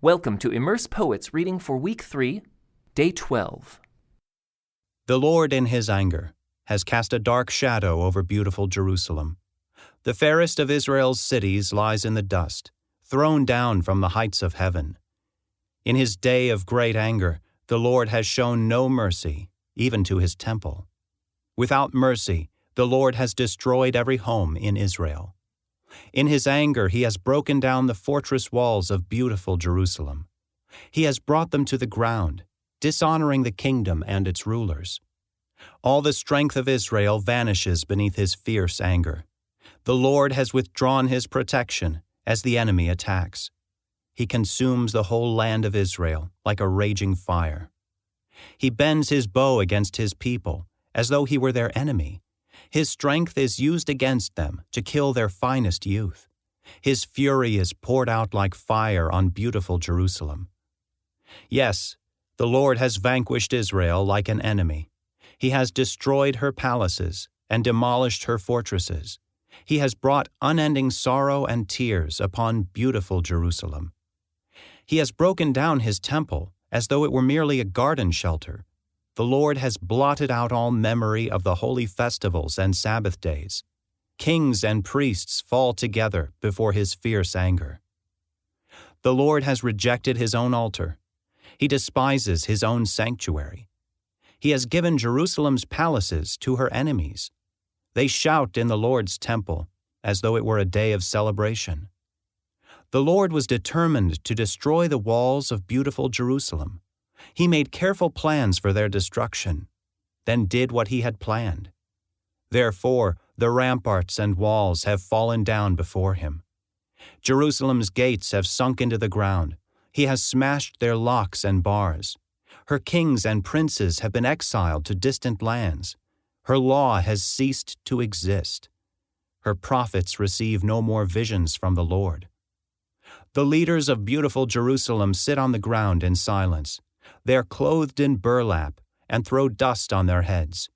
Welcome to Immerse Poets reading for Week 3, Day 12. The Lord in his anger has cast a dark shadow over beautiful Jerusalem. The fairest of Israel's cities lies in the dust, thrown down from the heights of heaven. In his day of great anger, the Lord has shown no mercy, even to his temple. Without mercy, the Lord has destroyed every home in Israel. In his anger, he has broken down the fortress walls of beautiful Jerusalem. He has brought them to the ground, dishonoring the kingdom and its rulers. All the strength of Israel vanishes beneath his fierce anger. The Lord has withdrawn his protection as the enemy attacks. He consumes the whole land of Israel like a raging fire. He bends his bow against his people as though he were their enemy. His strength is used against them to kill their finest youth. His fury is poured out like fire on beautiful Jerusalem. Yes, the Lord has vanquished Israel like an enemy. He has destroyed her palaces and demolished her fortresses. He has brought unending sorrow and tears upon beautiful Jerusalem. He has broken down his temple as though it were merely a garden shelter. The Lord has blotted out all memory of the holy festivals and Sabbath days. Kings and priests fall together before his fierce anger. The Lord has rejected his own altar. He despises his own sanctuary. He has given Jerusalem's palaces to her enemies. They shout in the Lord's temple as though it were a day of celebration. The Lord was determined to destroy the walls of beautiful Jerusalem. He made careful plans for their destruction, then did what he had planned. Therefore, the ramparts and walls have fallen down before him. Jerusalem's gates have sunk into the ground. He has smashed their locks and bars. Her kings and princes have been exiled to distant lands. Her law has ceased to exist. Her prophets receive no more visions from the Lord. The leaders of beautiful Jerusalem sit on the ground in silence. They are clothed in burlap and throw dust on their heads.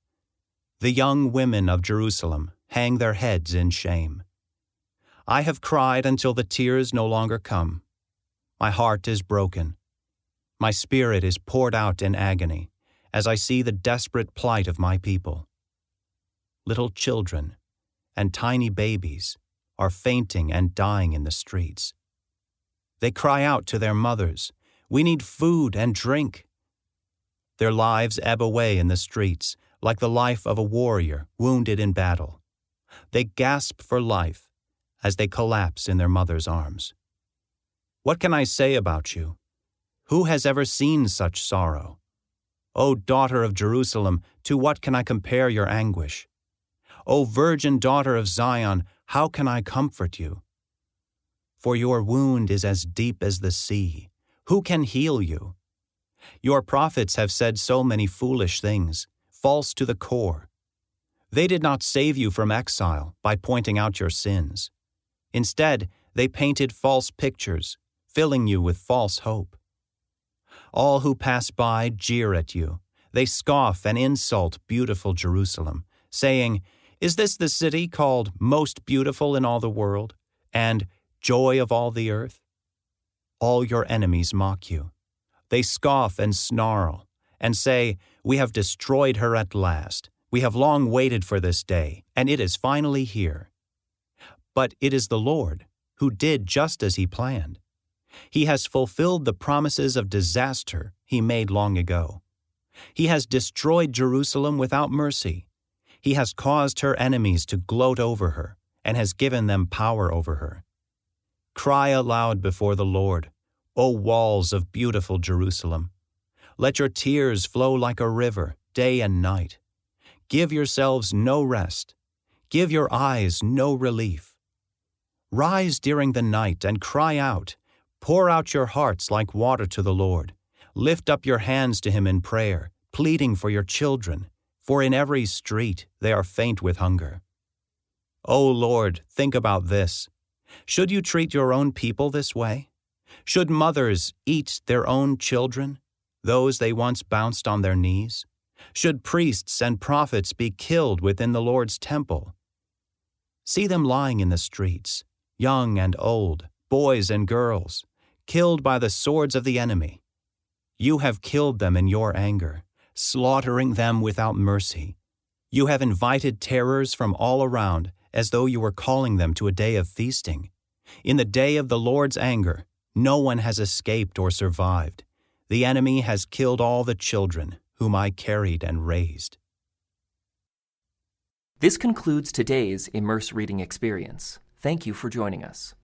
The young women of Jerusalem hang their heads in shame. I have cried until the tears no longer come. My heart is broken. My spirit is poured out in agony as I see the desperate plight of my people. Little children and tiny babies are fainting and dying in the streets. They cry out to their mothers, "We need food and drink." Their lives ebb away in the streets like the life of a warrior wounded in battle. They gasp for life as they collapse in their mother's arms. What can I say about you? Who has ever seen such sorrow? O daughter of Jerusalem, to what can I compare your anguish? O virgin daughter of Zion, how can I comfort you? For your wound is as deep as the sea. Who can heal you? Your prophets have said so many foolish things, false to the core. They did not save you from exile by pointing out your sins. Instead, they painted false pictures, filling you with false hope. All who pass by jeer at you. They scoff and insult beautiful Jerusalem, saying, "Is this the city called most beautiful in all the world, and joy of all the earth?" All your enemies mock you. They scoff and snarl and say, "We have destroyed her at last. We have long waited for this day, and it is finally here." But it is the Lord who did just as he planned. He has fulfilled the promises of disaster he made long ago. He has destroyed Jerusalem without mercy. He has caused her enemies to gloat over her and has given them power over her. Cry aloud before the Lord, O walls of beautiful Jerusalem. Let your tears flow like a river, day and night. Give yourselves no rest. Give your eyes no relief. Rise during the night and cry out. Pour out your hearts like water to the Lord. Lift up your hands to him in prayer, pleading for your children, for in every street they are faint with hunger. O Lord, think about this. Should you treat your own people this way? Should mothers eat their own children, those they once bounced on their knees? Should priests and prophets be killed within the Lord's temple? See them lying in the streets, young and old, boys and girls, killed by the swords of the enemy. You have killed them in your anger, slaughtering them without mercy. You have invited terrors from all around, as though you were calling them to a day of feasting. In the day of the Lord's anger, no one has escaped or survived. The enemy has killed all the children whom I carried and raised. This concludes today's Immerse reading experience. Thank you for joining us.